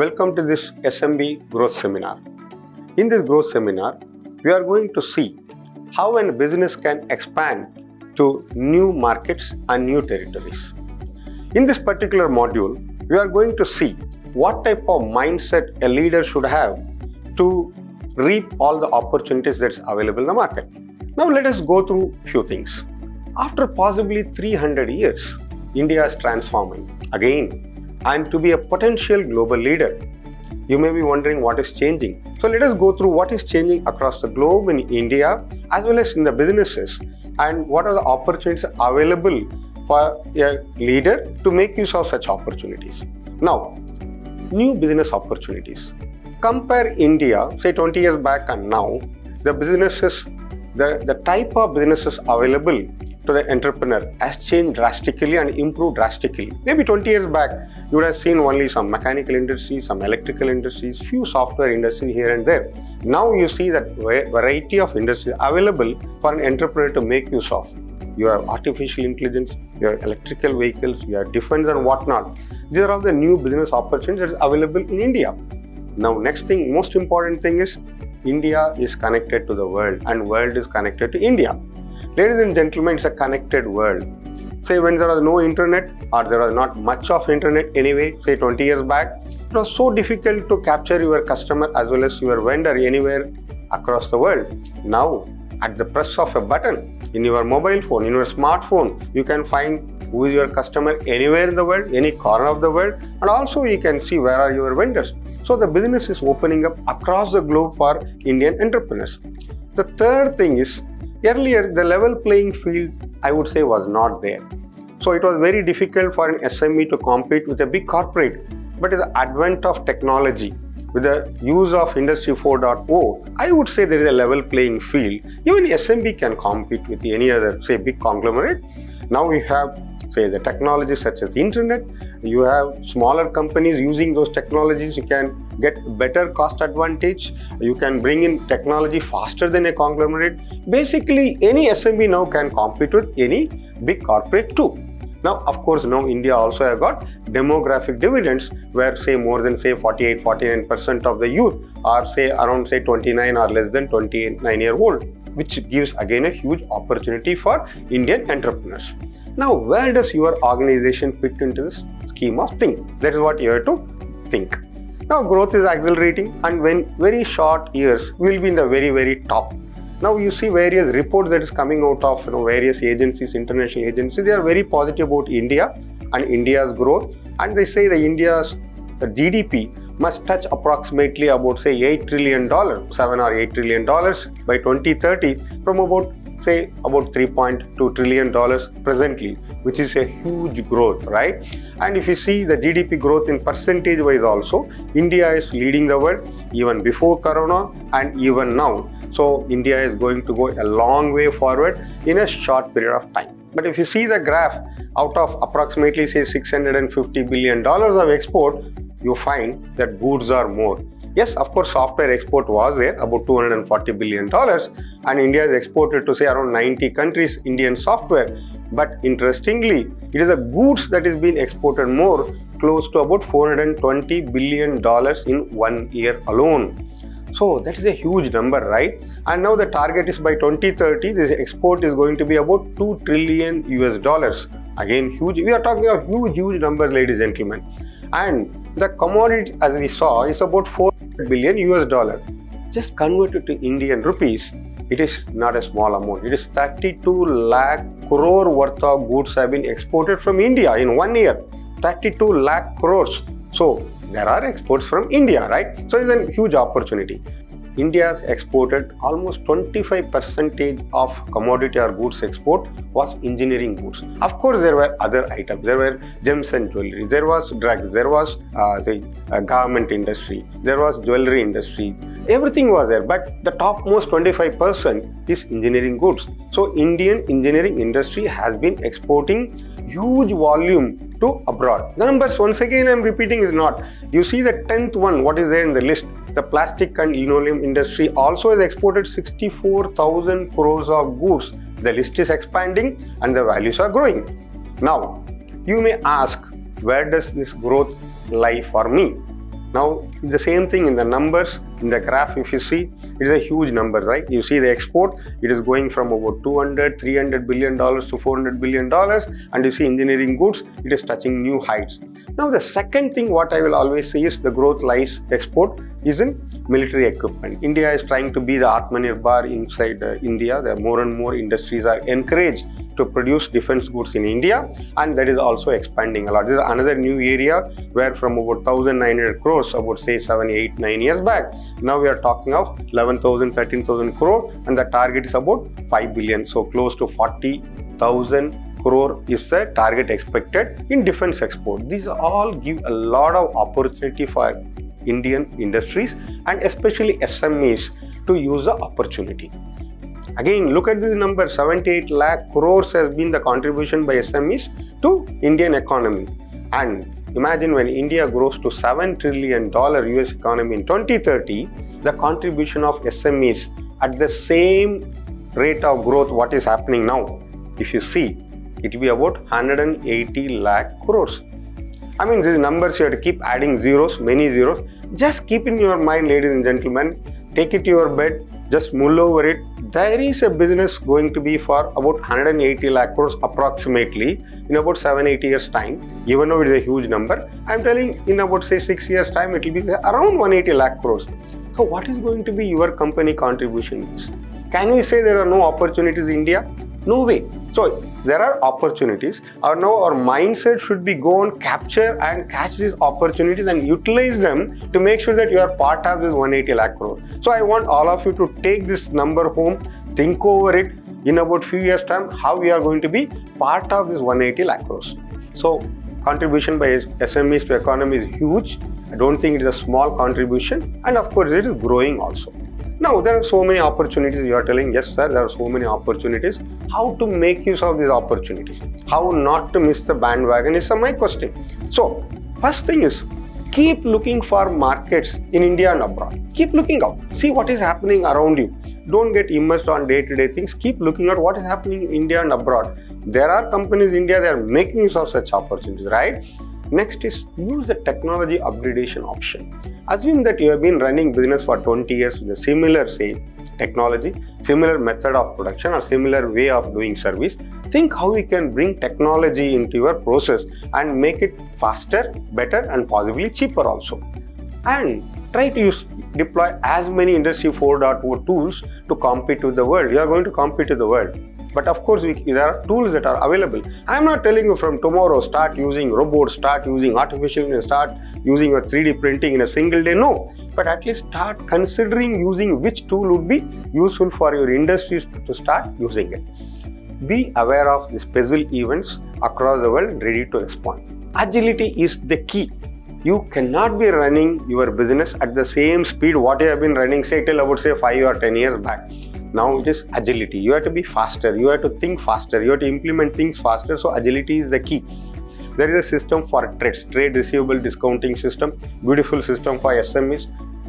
Welcome to this SMB Growth Seminar. In this growth seminar, we are going to see how a business can expand to new markets and new territories. In this particular module, we are going to see what type of mindset a leader should have to reap all the opportunities that's available in the market. Now let us go through few things. After possibly 300 years, India is transforming again and to be a potential global leader. You may be wondering what is changing. So let us go through what is changing across the globe in India as well as in the businesses and what are the opportunities available for a leader to make use of such opportunities. Now, new business opportunities. Compare India, say 20 years back and now, the businesses, the type of businesses available to the entrepreneur has changed drastically and improved drastically. Maybe 20 years back, you would have seen only some mechanical industries, some electrical industries, few software industries here and there. Now you see that variety of industries available for an entrepreneur to make use of. You have artificial intelligence, you have electrical vehicles, you have defense and whatnot. These are all the new business opportunities that are available in India. Now next thing, most important thing is India is connected to the world and world is connected to India. Ladies and gentlemen, it's a connected world. Say when there was no internet or there was not much of internet anyway, say 20 years back, it was so difficult to capture your customer as well as your vendor anywhere across the world. Now, at the press of a button, in your mobile phone, in your smartphone, you can find who is your customer anywhere in the world, any corner of the world, and also you can see where are your vendors. So the business is opening up across the globe for Indian entrepreneurs. The third thing is, earlier the level playing field, I would say, was not there. So it was very difficult for an SME to compete with a big corporate. But with the advent of technology, with the use of Industry 4.0, I would say there is a level playing field. Even SMB can compete with any other, say, big conglomerate. Now we have, say, the technologies such as internet. You have smaller companies using those technologies. You can get better cost advantage. You can bring in technology faster than a conglomerate. Basically, any SMB now can compete with any big corporate too. Now, of course, now India also have got demographic dividends where say more than say 48-49% of the youth are say around say 29 or less than 29-year-old, which gives again a huge opportunity for Indian entrepreneurs. Now, where does your organization fit into this scheme of things? That is what you have to think. Now, growth is accelerating and when very short years, we will be in the very top. Now you see various reports that is coming out of various agencies, international agencies. They are very positive about India and India's growth, and they say the India's GDP must touch approximately about say $8 trillion, $7 or $8 trillion by 2030 from about say about $3.2 trillion presently, which is a huge growth, right? And if you see the GDP growth in percentage wise also, India is leading the world even before Corona and even now. So India is going to go a long way forward in a short period of time. But if you see the graph, out of approximately say $650 billion of export, you find that goods are more. Yes, of course, software export was there, about $240 billion, and India is exported to say around 90 countries, Indian software. But interestingly, it is the goods that is being exported more, close to about $420 billion in 1 year alone. So that is a huge number, right? And now the target is by 2030, this export is going to be about $2 trillion US. Again, huge. We are talking of huge numbers, ladies and gentlemen. And the commodity, as we saw, is about $400 billion US. Just converted to Indian rupees, it is not a small amount. It is 32 lakh crore worth of goods have been exported from India in 1 year. 32 lakh crores. So there are exports from India, right? So it's a huge opportunity. India has exported almost 25% of commodity or goods export was engineering goods. Of course, there were other items. There were gems and jewelry. There was drugs. There was garment industry. There was jewelry industry. Everything was there. But the topmost 25% is engineering goods. So Indian engineering industry has been exporting huge volume to abroad. The numbers, once again, I am repeating, is not. You see the 10th one, what is there in the list? The plastic and linoleum industry also has exported 64,000 crores of goods. The list is expanding and the values are growing. Now, you may ask, where does this growth lie for me? Now, the same thing in the numbers, in the graph, if you see, it is a huge number, right? You see the export, it is going from about 200, $300 billion to $400 billion, and you see engineering goods, it is touching new heights. Now, the second thing what I will always say is the growth lies export is in military equipment. India is trying to be the Atmanirbhar inside India. There are more and more industries are encouraged to produce defense goods in India, and that is also expanding a lot. This is another new area where from about 1,900 crores about say 7, 8, 9 years back, now we are talking of 11,000, 13,000 crore, and the target is about 5 billion. So close to 40,000 crore is the target expected in defense export. These all give a lot of opportunity for Indian industries and especially SMEs to use the opportunity. Again, look at this number, 78 lakh crores has been the contribution by SMEs to Indian economy. And imagine when India grows to $7 trillion US economy in 2030, the contribution of SMEs at the same rate of growth what is happening now, if you see, it will be about 180 lakh crores. I mean, these numbers you have to keep adding zeros, many zeros. Just keep in your mind, ladies and gentlemen, take it to your bed, just mull over it. There is a business going to be for about 180 lakh crores approximately in about 7-8 years time. Even though it is a huge number, I am telling in about say 6 years time it will be around 180 lakh crores. So what is going to be your company contribution? Can we say there are no opportunities in India? No way. So there are opportunities. Now our mindset should be go and capture and catch these opportunities and utilize them to make sure that you are part of this 180 lakh crore. So I want all of you to take this number home, think over it in about few years time how we are going to be part of this 180 lakh crores. So contribution by SMEs to economy is huge. I don't think it is a small contribution, and of course it is growing also. Now, there are so many opportunities. You are telling, yes sir, there are so many opportunities. How to make use of these opportunities? How not to miss the bandwagon is my question. So, first thing is, keep looking for markets in India and abroad. Keep looking out. See what is happening around you. Don't get immersed on day-to-day things. Keep looking at what is happening in India and abroad. There are companies in India that are making use of such opportunities, right? Next is use the technology upgradation option. Assume that you have been running business for 20 years with a similar, say, technology, similar method of production or similar way of doing service. Think how we can bring technology into your process and make it faster, better and possibly cheaper also. And try to deploy as many Industry 4.0 tools to compete with the world. You are going to compete with the world. But of course, there are tools that are available. I am not telling you from tomorrow start using robots, start using artificial intelligence, start using a 3D printing in a single day. No, but at least start considering using which tool would be useful for your industries to start using it. Be aware of these puzzle events across the world, ready to respond. Agility is the key. You cannot be running your business at the same speed what you have been running, say till about say 5 or 10 years back. Now it is agility. You have to be faster. You have to think faster. You have to implement things faster. So agility is the key. There is a system for trades, trade receivable discounting system, beautiful system for SMEs,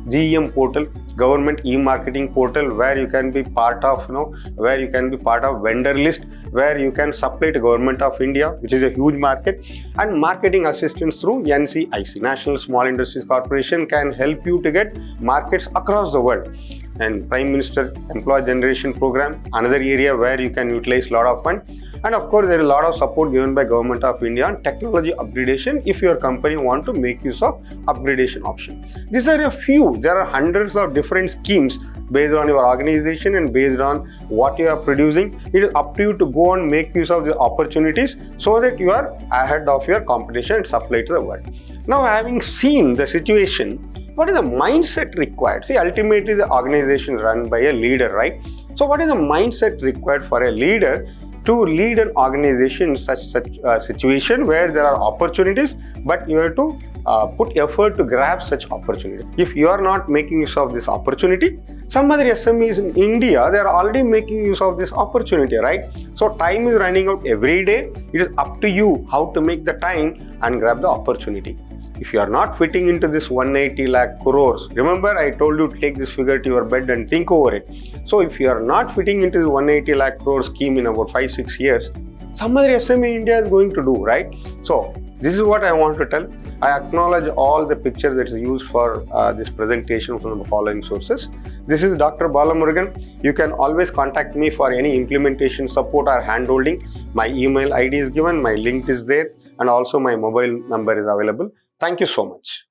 GEM portal, government e-marketing portal where you can be part of, where you can be part of vendor list, where you can supply to Government of India, which is a huge market, and marketing assistance through NCIC, National Small Industries Corporation, can help you to get markets across the world. And Prime Minister Employee Generation Program, another area where you can utilize a lot of fund. And of course, there is a lot of support given by Government of India on technology upgradation if your company want to make use of upgradation option. These are a few. There are hundreds of different schemes based on your organization and based on what you are producing. It is up to you to go and make use of the opportunities so that you are ahead of your competition and supply to the world. Now, having seen the situation, what is the mindset required? See, ultimately the organization is run by a leader, right? So what is the mindset required for a leader to lead an organization in such a situation where there are opportunities, but you have to put effort to grab such opportunity. If you are not making use of this opportunity, some other SMEs in India, they are already making use of this opportunity, right? So time is running out every day. It is up to you how to make the time and grab the opportunity. If you are not fitting into this 180 lakh crores, remember I told you to take this figure to your bed and think over it. So if you are not fitting into the 180 lakh crore scheme in about 5-6 years, some other SME in India is going to do, right? So This is what I want to tell. I acknowledge all the pictures that is used for this presentation from the following sources. This is Dr. Balamurugan. You can always contact me for any implementation support or handholding. My email ID is given, my link is there, and also my mobile number is available. Thank you so much.